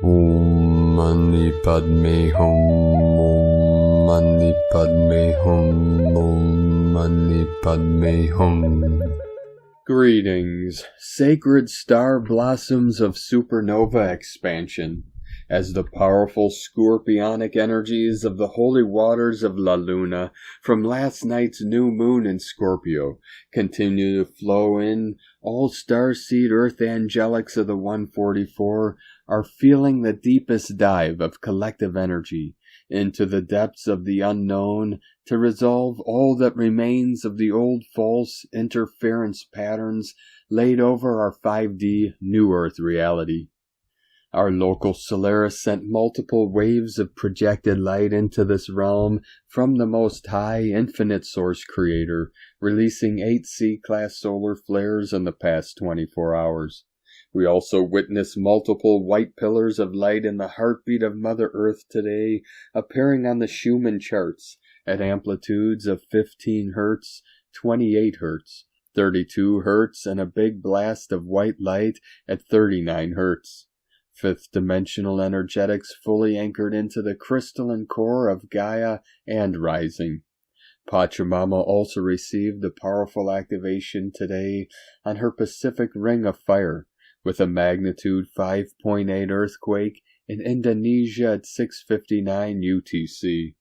Om Mani Padme Hum. Om Mani Padme Hum. Om Mani Padme Hum. Greetings, sacred star blossoms of supernova expansion, as the powerful scorpionic energies of the holy waters of La Luna from last night's new moon in Scorpio continue to flow in. All starseed earth angelics of the 144 are feeling the deepest dive of collective energy into the depths of the unknown to resolve all that remains of the old false interference patterns laid over our 5D New Earth reality. Our local Solaris sent multiple waves of projected light into this realm from the Most High Infinite Source Creator, releasing 8 C-class solar flares in the past 24 hours. We also witnessed multiple white pillars of light in the heartbeat of Mother Earth today, appearing on the Schumann charts at amplitudes of 15 Hz, 28 Hz, 32 Hz, and a big blast of white light at 39 Hz. Fifth-dimensional energetics fully anchored into the crystalline core of Gaia and rising. Pachamama also received a powerful activation today on her Pacific Ring of Fire, with a magnitude 5.8 earthquake in Indonesia at 6:59 UTC.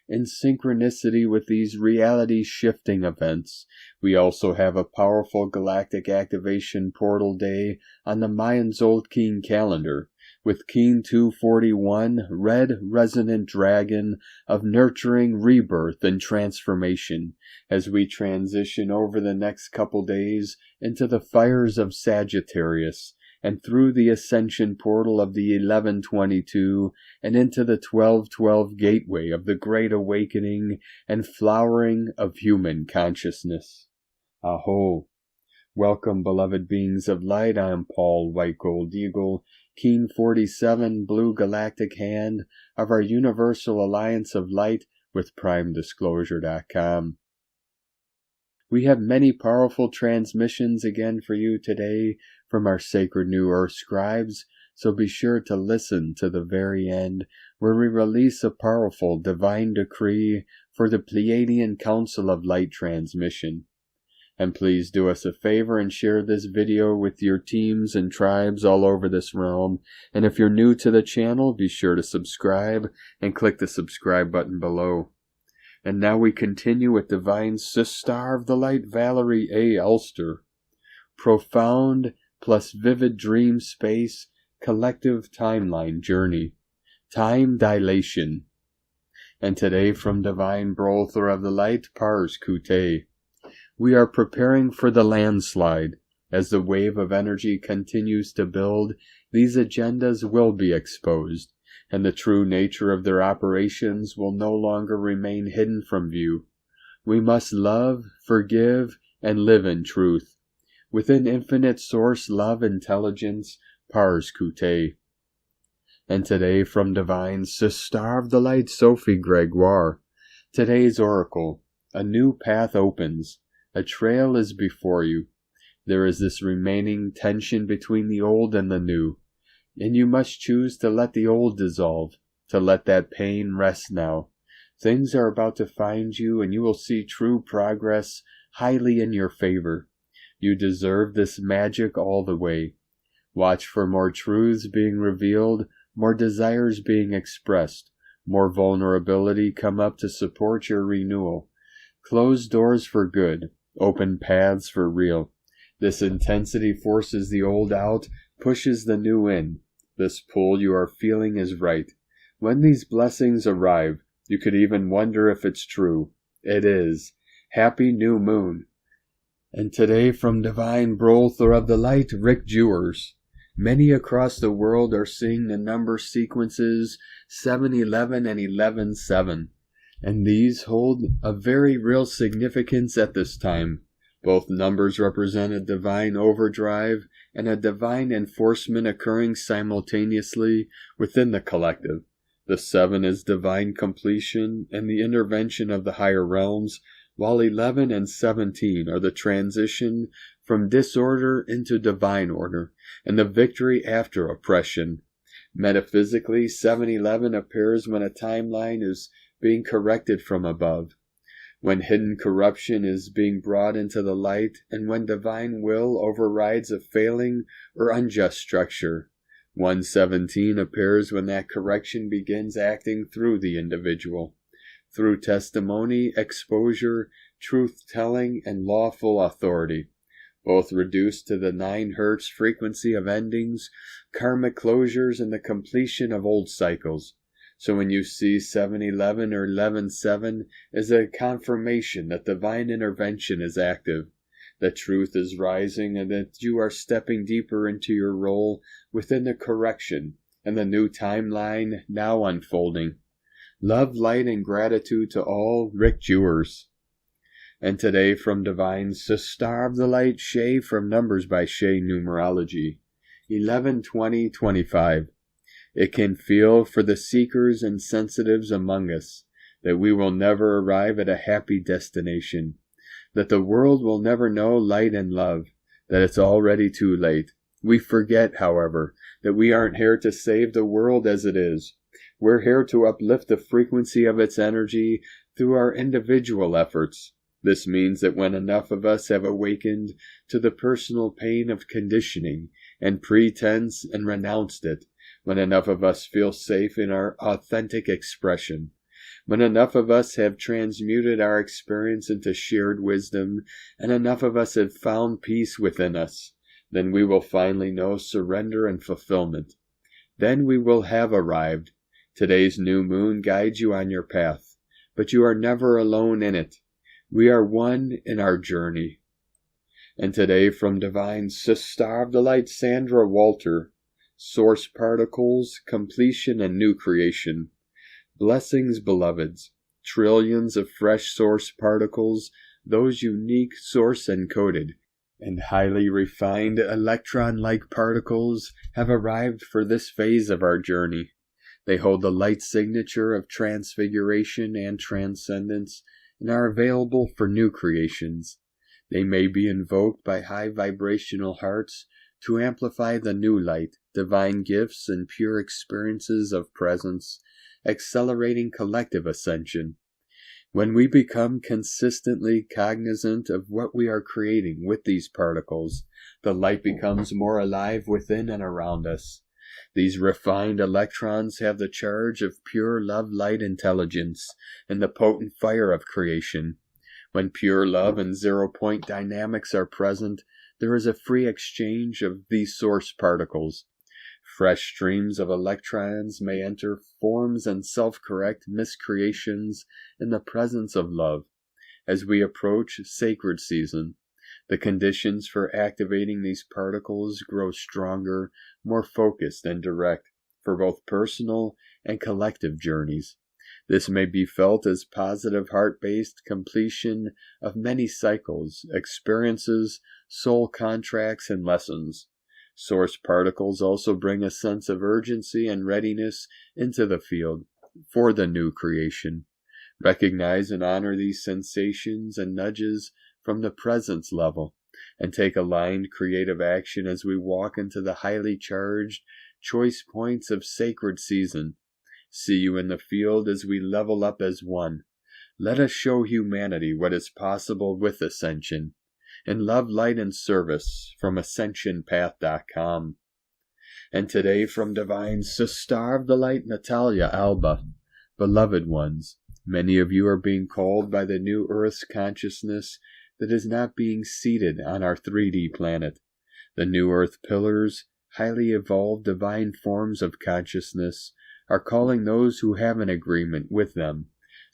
In synchronicity with these reality-shifting events, we also have a powerful galactic activation portal day on the Mayan Zolkin calendar, with Keen 241, red resonant dragon of nurturing rebirth and transformation, as we transition over the next couple days into the fires of Sagittarius, and through the ascension portal of the 1122 and into the 1212 gateway of the Great Awakening and flowering of human consciousness. A'ho. Welcome, beloved beings of light. I am Paul, White Gold Eagle, Keen 47, Blue Galactic Hand of our Universal Alliance of Light with PrimeDisclosure.com. We have many powerful transmissions again for you today from our sacred New Earth scribes, so be sure to listen to the very end, where we release a powerful divine decree for the Pleiadian Council of Light transmission. And please do us a favor and share this video with your teams and tribes all over this realm. And if you're new to the channel, be sure to subscribe and click the subscribe button below. And now we continue with Divine Sister of the Light, Valerie A. Elster. Profound plus vivid dream space, collective timeline journey. Time dilation. And today from Divine Butler of the Light, Pars Kute. We are preparing for the landslide. As the wave of energy continues to build, these agendas will be exposed, and the true nature of their operations will no longer remain hidden from view. We must love, forgive, and live in truth. Within infinite source love intelligence, Pars Kute. And today from Divine Sister of the Light, Sophie Gregoire. Today's oracle. A new path opens. A trail is before you. There is this remaining tension between the old and the new, and you must choose to let the old dissolve, to let that pain rest now. Things are about to find you, and you will see true progress highly in your favor. You deserve this magic all the way. Watch for more truths being revealed, more desires being expressed, more vulnerability come up to support your renewal. Close doors for good. Open paths for real. This intensity forces the old out, pushes the new in. This pull you are feeling is right. When these blessings arrive, you could even wonder if it's true. It is. Happy new moon. And today from Divine Butler of the Light, Rick Jewers. Many across the world are seeing the number sequences 711 and 117. And these hold a very real significance at this time. Both numbers represent a divine overdrive and a divine enforcement occurring simultaneously within the collective. The 7 is divine completion and the intervention of the higher realms, while 11 and 17 are the transition from disorder into divine order and the victory after oppression. Metaphysically, 7-11 appears when a timeline is being corrected from above, when hidden corruption is being brought into the light, and when divine will overrides a failing or unjust structure. 117 appears when that correction begins acting through the individual, through testimony, exposure, truth-telling, and lawful authority, both reduced to the 9 Hz frequency of endings, karmic closures, and the completion of old cycles. So when you see 7-11 or 11-7 as a confirmation that divine intervention is active, that truth is rising, and that you are stepping deeper into your role within the correction and the new timeline now unfolding. Love, light, and gratitude to all. Rick Jewers. And today from Divine Star of the Light, Shay from Numbers by Shay Numerology, 11-20-25. It can feel for the seekers and sensitives among us that we will never arrive at a happy destination, that the world will never know light and love, that it's already too late. We forget, however, that we aren't here to save the world as it is. We're here to uplift the frequency of its energy through our individual efforts. This means that when enough of us have awakened to the personal pain of conditioning and pretense and renounced it, when enough of us feel safe in our authentic expression, when enough of us have transmuted our experience into shared wisdom, and enough of us have found peace within us, then we will finally know surrender and fulfillment. Then we will have arrived. Today's new moon guides you on your path, but you are never alone in it. We are one in our journey. And today from Divine Star of the Light, Sandra Walter, Source Particles, Completion and New Creation. Blessings, beloveds. Trillions of fresh source particles, those unique source-encoded and highly refined electron-like particles, have arrived for this phase of our journey. They hold the light signature of transfiguration and transcendence and are available for new creations. They may be invoked by high vibrational hearts to amplify the new light, divine gifts, and pure experiences of presence, accelerating collective ascension. When we become consistently cognizant of what we are creating with these particles, the light becomes more alive within and around us. These refined electrons have the charge of pure love, light, intelligence, and the potent fire of creation. When pure love and zero-point dynamics are present, there is a free exchange of these source particles. Fresh streams of electrons may enter forms and self-correct miscreations in the presence of love. As we approach sacred season, the conditions for activating these particles grow stronger, more focused and direct for both personal and collective journeys. This may be felt as positive heart-based completion of many cycles, experiences, soul contracts, and lessons. Source particles also bring a sense of urgency and readiness into the field for the new creation. Recognize and honor these sensations and nudges from the presence level, and take aligned creative action as we walk into the highly charged choice points of sacred season. See you in the field as we level up as one. Let us show humanity what is possible with ascension. In love, light, and service from ascensionpath.com. And today from Divine Star of the Light, Natalia Alba. Beloved ones, many of you are being called by the new Earth's consciousness that is not being seated on our 3D planet. The new Earth pillars, highly evolved divine forms of consciousness, are calling those who have an agreement with them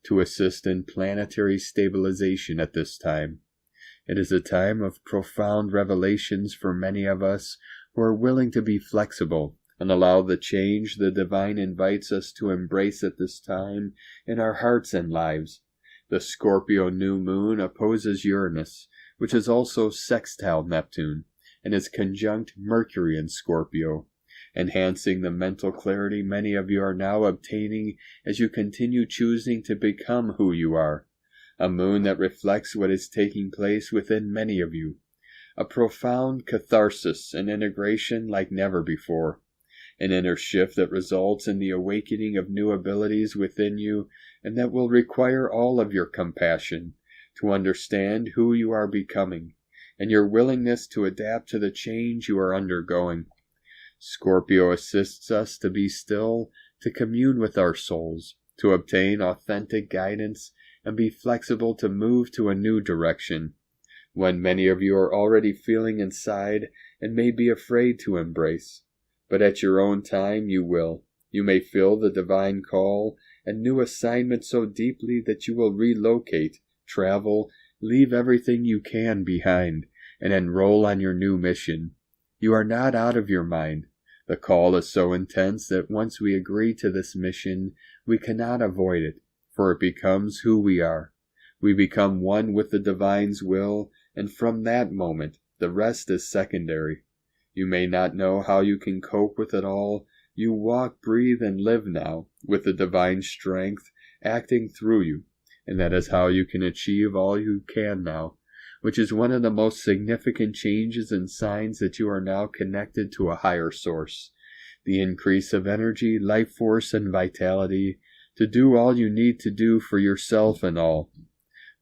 to assist in planetary stabilization at this time. It is a time of profound revelations for many of us who are willing to be flexible and allow the change the divine invites us to embrace at this time in our hearts and lives. The Scorpio new moon opposes Uranus, which is also sextile Neptune, and is conjunct Mercury in Scorpio, enhancing the mental clarity many of you are now obtaining as you continue choosing to become who you are. A moon that reflects what is taking place within many of you. A profound catharsis and integration like never before. an inner shift that results in the awakening of new abilities within you and that will require all of your compassion to understand who you are becoming and your willingness to adapt to the change you are undergoing. Scorpio assists us to be still, to commune with our souls, to obtain authentic guidance, and be flexible to move to a new direction. One many of you are already feeling inside and may be afraid to embrace. But at your own time you will. You may feel the divine call and new assignment so deeply that you will relocate, travel, leave everything you can behind, and enroll on your new mission. You are not out of your mind. The call is so intense that once we agree to this mission, we cannot avoid it, for it becomes who we are. We become one with the divine's will, and from that moment, the rest is secondary. You may not know how you can cope with it all. You walk, breathe, and live now, with the divine strength acting through you, and that is how you can achieve all you can now, which is one of the most significant changes and signs that you are now connected to a higher source. The increase of energy, life force, and vitality to do all you need to do for yourself and all.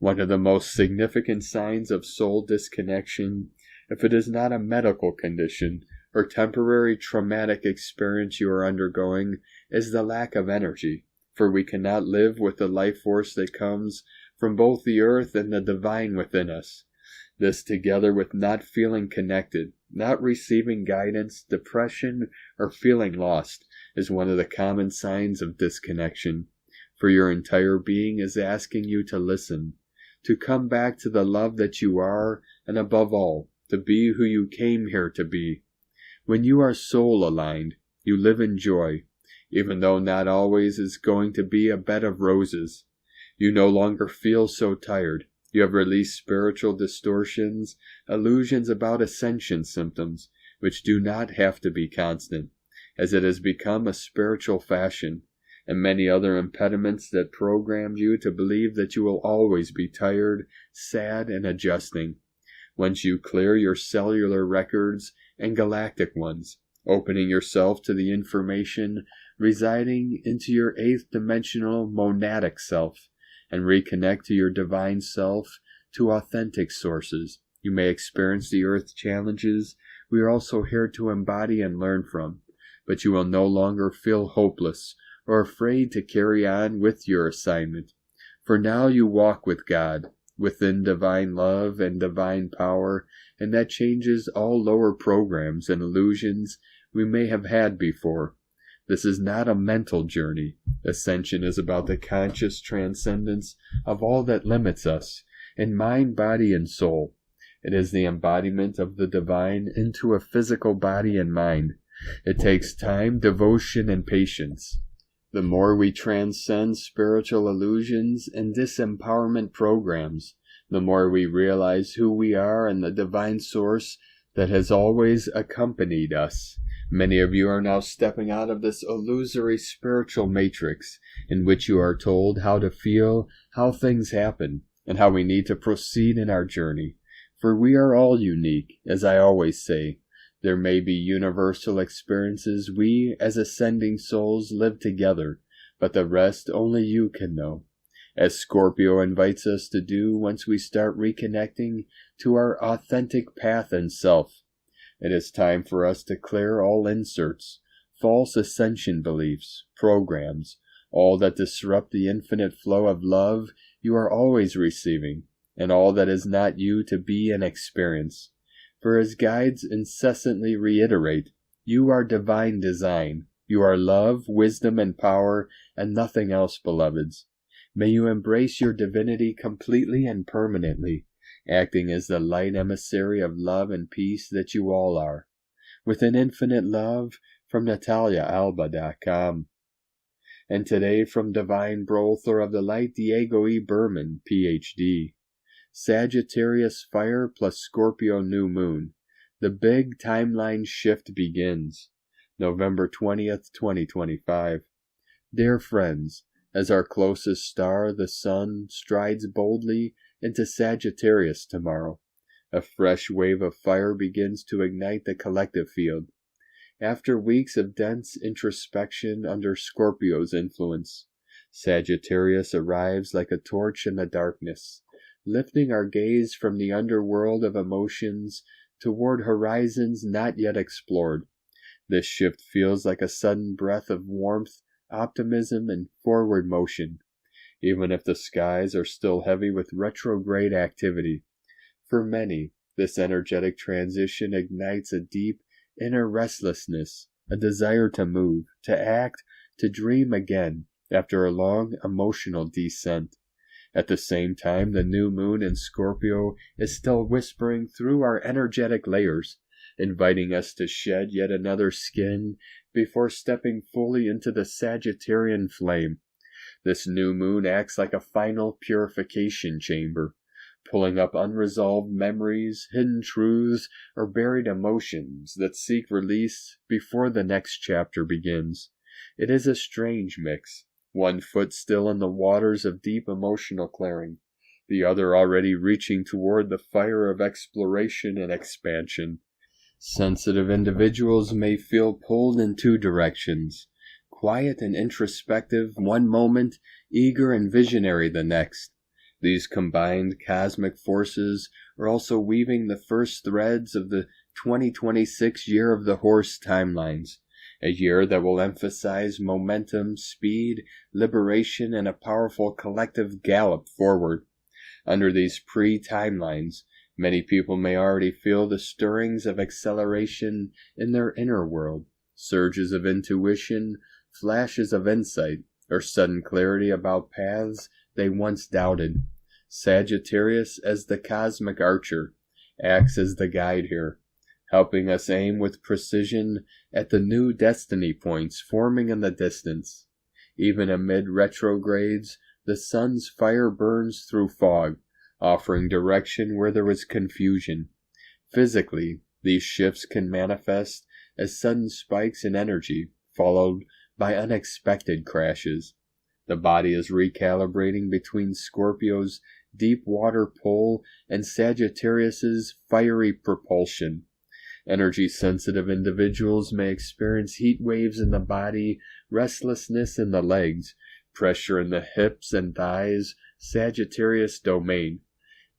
One of the most significant signs of soul disconnection, if it is not a medical condition or temporary traumatic experience you are undergoing, is the lack of energy, for we cannot live with the life force that comes from both the earth and the divine within us. This, together with not feeling connected, not receiving guidance, depression, or feeling lost, is one of the common signs of disconnection, for your entire being is asking you to listen, to come back to the love that you are, and above all, to be who you came here to be. When you are soul aligned, you live in joy, even though not always is going to be a bed of roses. You no longer feel so tired. You have released spiritual distortions, illusions about ascension symptoms, which do not have to be constant, as it has become a spiritual fashion, and many other impediments that programmed you to believe that you will always be tired, sad, and adjusting. Once you clear your cellular records and galactic ones, opening yourself to the information residing into your eighth-dimensional monadic self, and reconnect to your divine self, to authentic sources, you may experience the earth challenges we are also here to embody and learn from, but you will no longer feel hopeless or afraid to carry on with your assignment, for now you walk with God, within divine love and divine power, and that changes all lower programs and illusions we may have had before. This is not a mental journey. Ascension is about the conscious transcendence of all that limits us, in mind, body, and soul. It is the embodiment of the divine into a physical body and mind. It takes time, devotion, and patience. The more we transcend spiritual illusions and disempowerment programs, the more we realize who we are and the divine source that has always accompanied us. Many of you are now stepping out of this illusory spiritual matrix in which you are told how to feel, how things happen, and how we need to proceed in our journey. For we are all unique, as I always say. There may be universal experiences we, as ascending souls, live together, but the rest only you can know. As Scorpio invites us to do once we start reconnecting to our authentic path and self. It is time for us to clear all inserts, false ascension beliefs, programs, all that disrupt the infinite flow of love you are always receiving, and all that is not you to be and experience. For as guides incessantly reiterate, you are divine design, you are love, wisdom, and power, and nothing else, beloveds. May you embrace your divinity completely and permanently, acting as the light emissary of love and peace that you all are. With an infinite love, from NataliaAlba.com. And today from Divine Brother of the Light, Diego E. Berman, Ph.D. Sagittarius Fire plus Scorpio New Moon. The big timeline shift begins. November 20th, 2025. Dear friends, as our closest star, the Sun, strides boldly into Sagittarius tomorrow, a fresh wave of fire begins to ignite the collective field. After weeks of dense introspection under Scorpio's influence, Sagittarius arrives like a torch in the darkness, lifting our gaze from the underworld of emotions toward horizons not yet explored. This shift feels like a sudden breath of warmth, optimism, and forward motion, even if the skies are still heavy with retrograde activity. For many, this energetic transition ignites a deep inner restlessness, a desire to move, to act, to dream again after a long emotional descent. At the same time, the new moon in Scorpio is still whispering through our energetic layers, inviting us to shed yet another skin before stepping fully into the Sagittarian flame. This new moon acts like a final purification chamber, pulling up unresolved memories, hidden truths, or buried emotions that seek release before the next chapter begins. It is a strange mix, one foot still in the waters of deep emotional clearing, the other already reaching toward the fire of exploration and expansion. Sensitive individuals may feel pulled in two directions, quiet and introspective one moment, eager and visionary the next. These combined cosmic forces are also weaving the first threads of the 2026 Year of the Horse timelines, a year that will emphasize momentum, speed, liberation, and a powerful collective gallop forward. Under these pre-timelines, many people may already feel the stirrings of acceleration in their inner world, surges of intuition, flashes of insight, or sudden clarity about paths they once doubted. Sagittarius, as the cosmic archer, acts as the guide here, helping us aim with precision at the new destiny points forming in the distance. Even amid retrogrades, the sun's fire burns through fog, offering direction where there was confusion. Physically, these shifts can manifest as sudden spikes in energy, followed by unexpected crashes. The body is recalibrating between Scorpio's deep water pull and Sagittarius's fiery propulsion. Energy-sensitive individuals may experience heat waves in the body, restlessness in the legs, pressure in the hips and thighs, Sagittarius domain.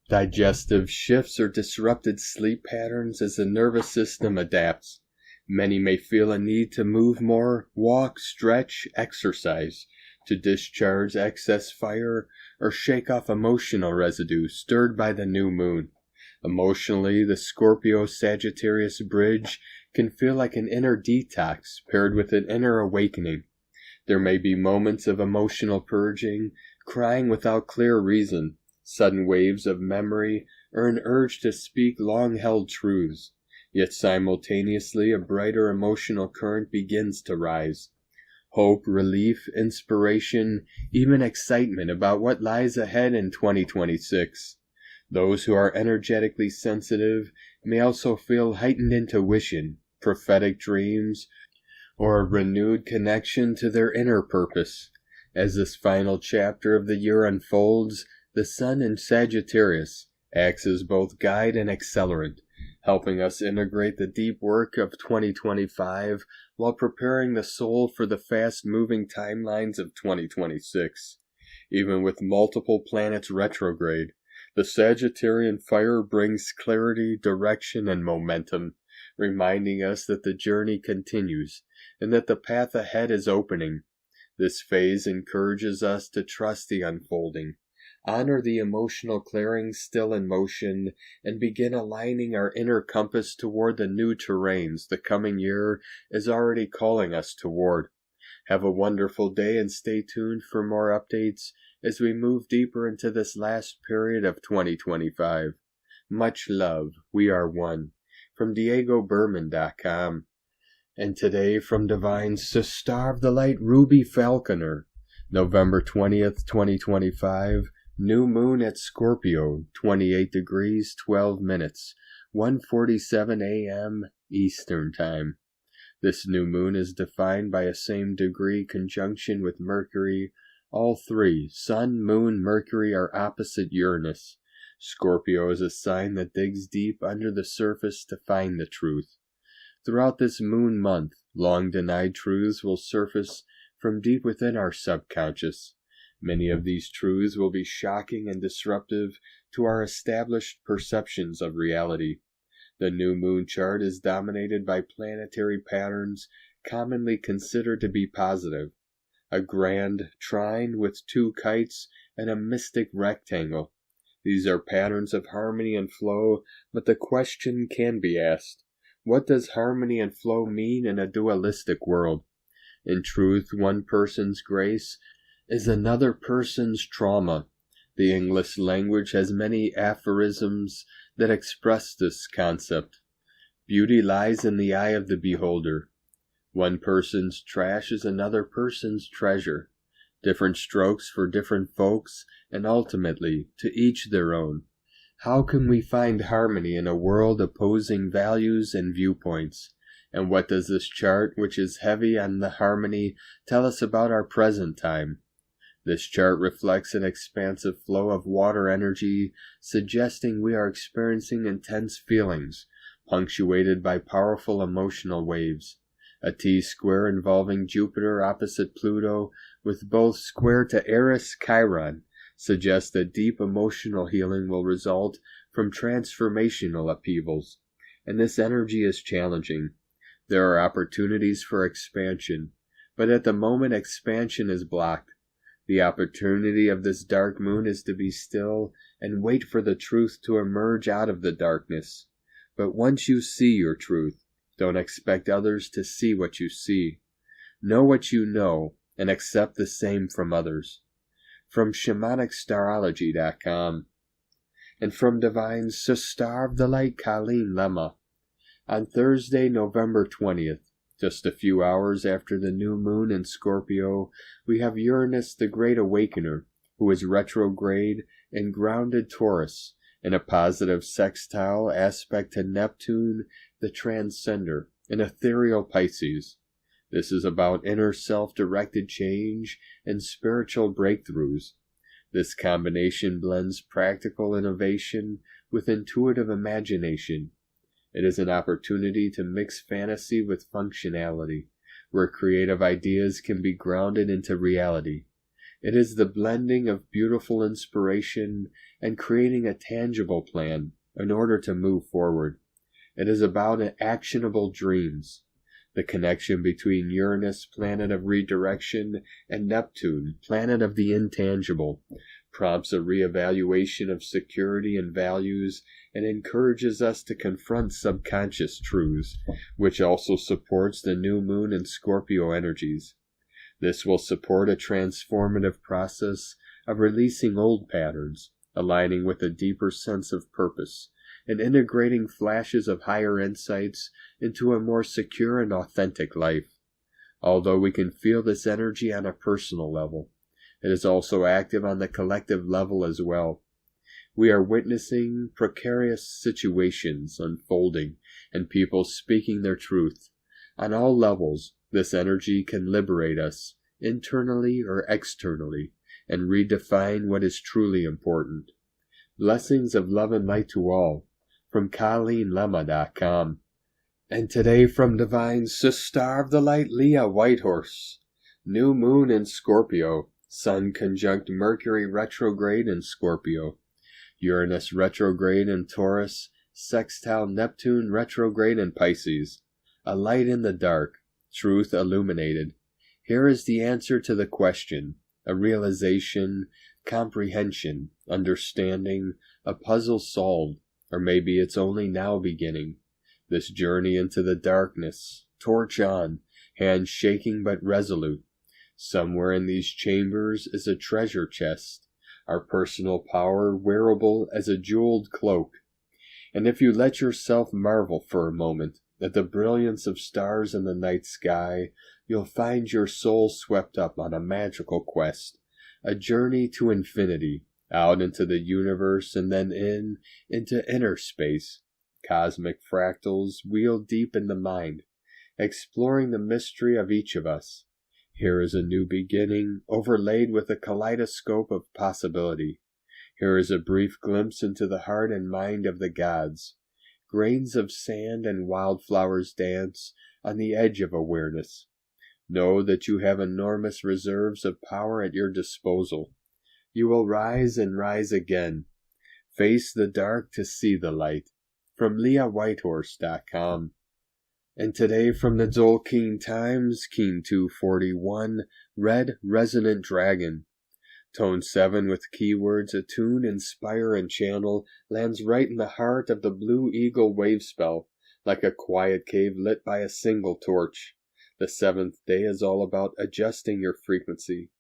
Digestive shifts or disrupted sleep patterns as the nervous system adapts. Many may feel a need to move more, walk, stretch, exercise, to discharge excess fire or shake off emotional residue stirred by the new moon. Emotionally, the Scorpio-Sagittarius bridge can feel like an inner detox paired with an inner awakening. There may be moments of emotional purging, crying without clear reason, sudden waves of memory, or an urge to speak long-held truths. Yet simultaneously a brighter emotional current begins to rise. Hope, relief, inspiration, even excitement about what lies ahead in 2026. Those who are energetically sensitive may also feel heightened intuition, prophetic dreams, or a renewed connection to their inner purpose. As this final chapter of the year unfolds, the sun in Sagittarius acts as both guide and accelerant, helping us integrate the deep work of 2025 while preparing the soul for the fast-moving timelines of 2026. Even with multiple planets retrograde, the Sagittarian fire brings clarity, direction, and momentum, reminding us that the journey continues and that the path ahead is opening. This phase encourages us to trust the unfolding, honor the emotional clearing still in motion, and begin aligning our inner compass toward the new terrains the coming year is already calling us toward. Have a wonderful day and stay tuned for more updates as we move deeper into this last period of 2025. Much love. We are one. From DiegoBerman.com. And today from Divine Star of the Light Ruby Falconer, November 20th, 2025, new moon at Scorpio, 28 degrees, 12 minutes, 1:47 a.m. Eastern Time. This new moon is defined by a same degree conjunction with Mercury. All three, Sun, Moon, Mercury, are opposite Uranus. Scorpio is a sign that digs deep under the surface to find the truth. Throughout this moon month, long-denied truths will surface from deep within our subconscious. Many of these truths will be shocking and disruptive to our established perceptions of reality. The new moon chart is dominated by planetary patterns commonly considered to be positive. A grand trine with two kites and a mystic rectangle. These are patterns of harmony and flow, but the question can be asked, what does harmony and flow mean in a dualistic world? In truth, one person's grace is another person's trauma. The English language has many aphorisms that express this concept. Beauty lies in the eye of the beholder. One person's trash is another person's treasure. Different strokes for different folks, and ultimately, to each their own. How can we find harmony in a world opposing values and viewpoints? And what does this chart, which is heavy on the harmony, tell us about our present time? This chart reflects an expansive flow of water energy, suggesting we are experiencing intense feelings, punctuated by powerful emotional waves. A T-square involving Jupiter opposite Pluto, with both square to Eris Chiron, suggests that deep emotional healing will result from transformational upheavals, and this energy is challenging. There are opportunities for expansion, but at the moment expansion is blocked. The opportunity of this dark moon is to be still and wait for the truth to emerge out of the darkness. But once you see your truth, don't expect others to see what you see. Know what you know and accept the same from others. From ShamanicStarology.com and from Divine Star of the Light Colleen Lemma. On Thursday, November 20th, just a few hours after the new moon in Scorpio, we have Uranus the Great Awakener, who is retrograde and grounded Taurus, in a positive sextile aspect to Neptune, the Transcender, and ethereal Pisces. This is about inner self-directed change and spiritual breakthroughs. This combination blends practical innovation with intuitive imagination. It is an opportunity to mix fantasy with functionality, where creative ideas can be grounded into reality. It is the blending of beautiful inspiration and creating a tangible plan in order to move forward. It is about actionable dreams. The connection between Uranus, planet of redirection, and Neptune, planet of the intangible, prompts a reevaluation of security and values and encourages us to confront subconscious truths, which also supports the new moon and Scorpio energies. This will support a transformative process of releasing old patterns, aligning with a deeper sense of purpose, and integrating flashes of higher insights into a more secure and authentic life. Although we can feel this energy on a personal level, it is also active on the collective level as well. We are witnessing precarious situations unfolding and people speaking their truth. On all levels, this energy can liberate us, internally or externally, and redefine what is truly important. Blessings of love and light to all, from ColleenLemma.com. And today from Divine Star of the Light Leah Whitehorse. New moon in Scorpio, Sun conjunct Mercury retrograde in Scorpio, Uranus retrograde in Taurus, sextile Neptune retrograde in Pisces. A light in the dark, truth illuminated. Here is the answer to the question, a realization, comprehension, understanding, a puzzle solved, or maybe it's only now beginning. This journey into the darkness, torch on, hands shaking but resolute. Somewhere in these chambers is a treasure chest, our personal power wearable as a jeweled cloak. And if you let yourself marvel for a moment at the brilliance of stars in the night sky, you'll find your soul swept up on a magical quest, a journey to infinity, out into the universe and then into inner space. Cosmic fractals wheel deep in the mind, exploring the mystery of each of us. Here is a new beginning, overlaid with a kaleidoscope of possibility. Here is a brief glimpse into the heart and mind of the gods. Grains of sand and wildflowers dance on the edge of awareness. Know that you have enormous reserves of power at your disposal. You will rise and rise again. Face the dark to see the light. From LeahWhitehorse.com. And today from the Tzolk'in Times, Keen 241, Red Resonant Dragon. Tone 7 with keywords attune, inspire, and channel lands right in the heart of the Blue Eagle wave spell, like a quiet cave lit by a single torch. The 7th day is all about adjusting your frequency,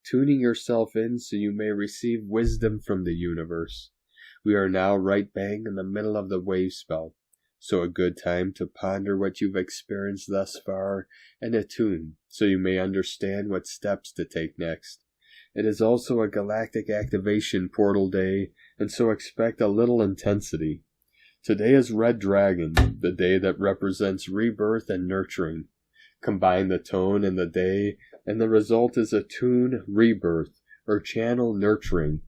tuning yourself in so you may receive wisdom from the universe. We are now right bang in the middle of the wave spell, so a good time to ponder what you've experienced thus far and attune so you may understand what steps to take next. It is also a galactic activation portal day, and so expect a little intensity. Today is Red Dragon, the day that represents rebirth and nurturing. Combine the tone and the day, and the result is attune, rebirth, or channel nurturing.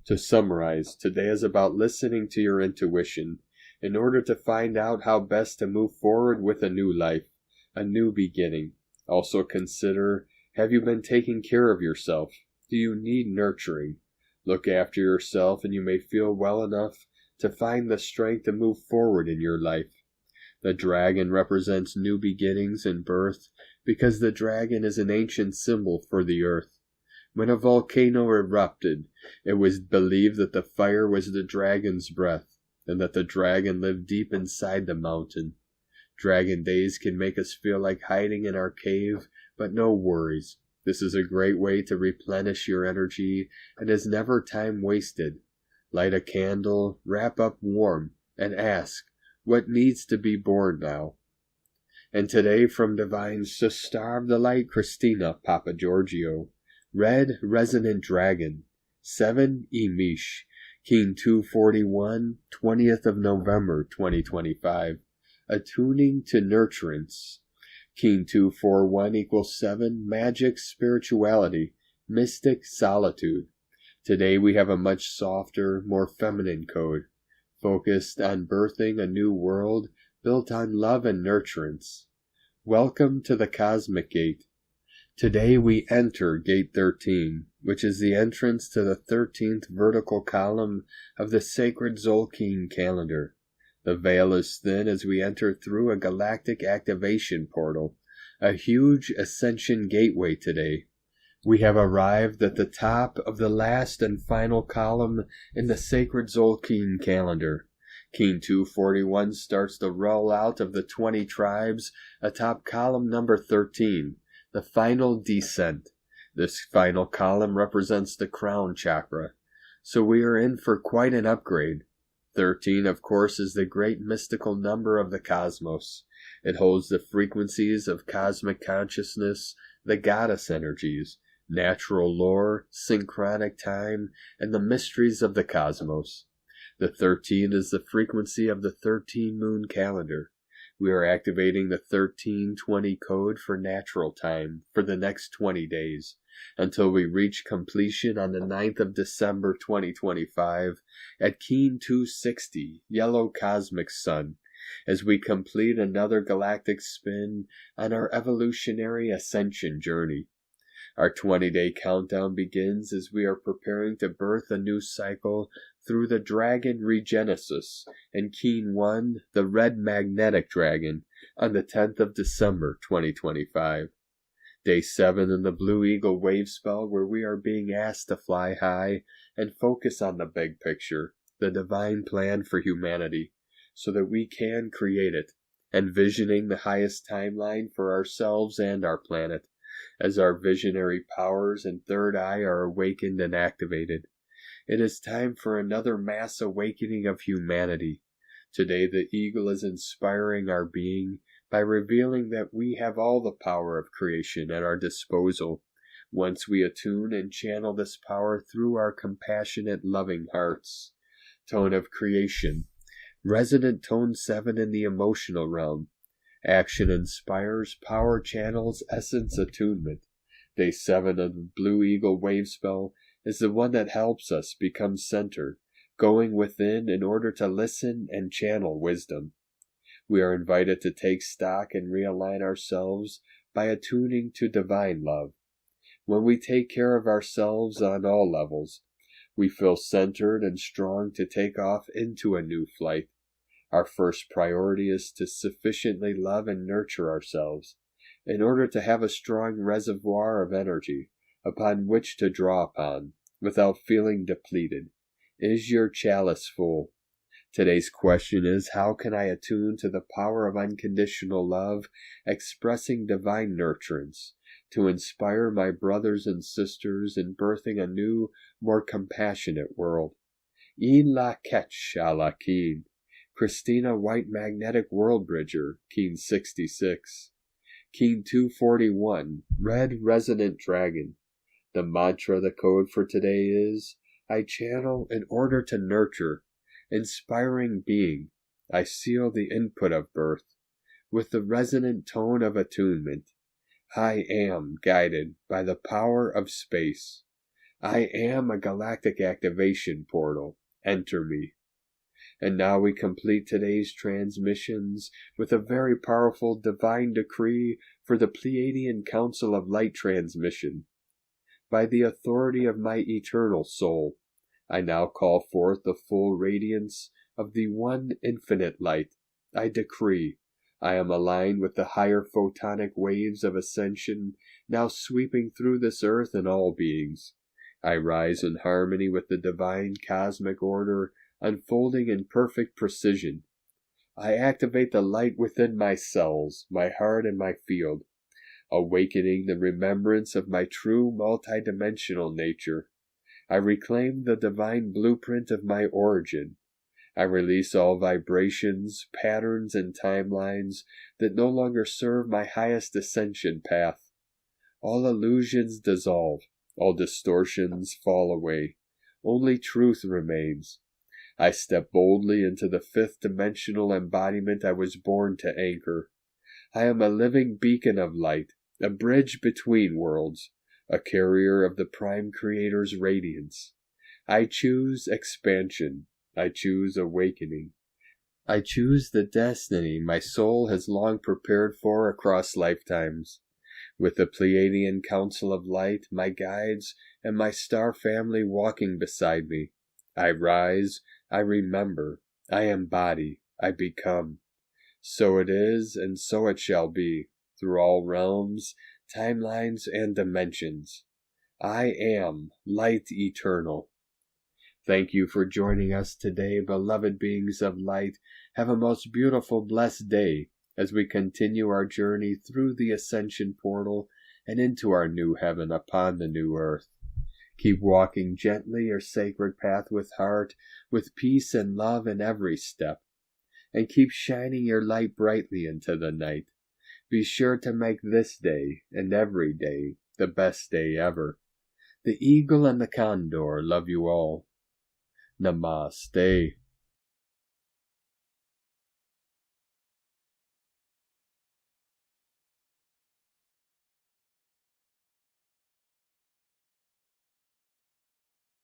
To summarize, today is about listening to your intuition in order to find out how best to move forward with a new life, a new beginning. Also consider, have you been taking care of yourself? Do you need nurturing? Look after yourself and you may feel well enough to find the strength to move forward in your life. The dragon represents new beginnings and birth because the dragon is an ancient symbol for the earth. When a volcano erupted, it was believed that the fire was the dragon's breath and that the dragon lived deep inside the mountain. Dragon days can make us feel like hiding in our cave, but no worries. This is a great way to replenish your energy and is never time wasted. Light a candle, wrap up warm, and ask, what needs to be born now? And today from Divine Sister of the Light, Christina Papa Giorgio, Red Resonant Dragon, 7 Emish, Keen 241, 20th of November 2025, Attuning to Nurturance. Keen 241 equals 7, Magic, Spirituality, Mystic, Solitude. Today we have a much softer, more feminine code, focused on birthing a new world built on love and nurturance. Welcome to the Cosmic Gate. Today we enter Gate 13, which is the entrance to the 13th vertical column of the sacred Tzolk'in calendar. The veil is thin as we enter through a galactic activation portal, a huge ascension gateway today. We have arrived at the top of the last and final column in the sacred Tzolk'in calendar. Keen 241 starts the rollout of the 20 tribes atop column number 13, the final descent. This final column represents the crown chakra, so we are in for quite an upgrade. 13, of course, is the great mystical number of the cosmos. It holds the frequencies of cosmic consciousness, the goddess energies, natural lore, synchronic time, and the mysteries of the cosmos. The 13 is the frequency of the 13-moon calendar. We are activating the 1320 code for natural time for the next 20 days, until we reach completion on the 9th of December 2025 at Keen 260, Yellow Cosmic Sun, as we complete another galactic spin on our evolutionary ascension journey. Our 20-day countdown begins as we are preparing to birth a new cycle through the Dragon Regenesis and Keen 1, the Red Magnetic Dragon, on the 10th of December 2025. Day 7 in the Blue Eagle wave spell, where we are being asked to fly high and focus on the big picture, the divine plan for humanity, so that we can create it, envisioning the highest timeline for ourselves and our planet, as our visionary powers and third eye are awakened and activated. It is time for another mass awakening of humanity. Today the eagle is inspiring our being by revealing that we have all the power of creation at our disposal, once we attune and channel this power through our compassionate, loving hearts. Tone of creation. Resonant tone 7 in the emotional realm. Action inspires, power channels, essence attunement. Day 7 of the Blue Eagle wave spell is the one that helps us become centered, going within in order to listen and channel wisdom. We are invited to take stock and realign ourselves by attuning to divine love. When we take care of ourselves on all levels, we feel centered and strong to take off into a new flight. Our first priority is to sufficiently love and nurture ourselves in order to have a strong reservoir of energy upon which to draw upon without feeling depleted. Is your chalice full? Today's question is, how can I attune to the power of unconditional love, expressing divine nurturance, to inspire my brothers and sisters in birthing a new, more compassionate world? In la ketch a la keen. Christina White Magnetic World Bridger, Keen 66. Keen 241, Red Resonant Dragon. The mantra, the code for today is, I channel in order to nurture. Inspiring being, I seal the input of birth with the resonant tone of attunement. I am guided by the power of space. I am a galactic activation portal. Enter me. And now we complete today's transmissions with a very powerful divine decree for the Pleiadian Council of Light transmission. By the authority of my eternal soul, I now call forth the full radiance of the one infinite light. I decree I am aligned with the higher photonic waves of ascension now sweeping through this earth and all beings. I rise in harmony with the divine cosmic order unfolding in perfect precision. I activate the light within my cells, my heart, and my field, awakening the remembrance of my true multidimensional nature. I reclaim the divine blueprint of my origin. I release all vibrations, patterns, and timelines that no longer serve my highest ascension path. All illusions dissolve, all distortions fall away. Only truth remains. I step boldly into the fifth dimensional embodiment I was born to anchor. I am a living beacon of light, a bridge between worlds, a carrier of the Prime Creator's radiance. I choose expansion. I choose awakening. I choose the destiny my soul has long prepared for across lifetimes. With the Pleiadian Council of Light, my guides, and my star family walking beside me, I rise, I remember, I embody, I become. So it is, and so it shall be, through all realms, timelines, and dimensions. I am light eternal. Thank you for joining us today, beloved beings of light. Have a most beautiful, blessed day as we continue our journey through the ascension portal and into our new heaven upon the new earth. Keep walking gently your sacred path with heart, with peace and love in every step, and keep shining your light brightly into the night. Be sure to make this day and every day the best day ever. The eagle and the condor love you all. Namaste.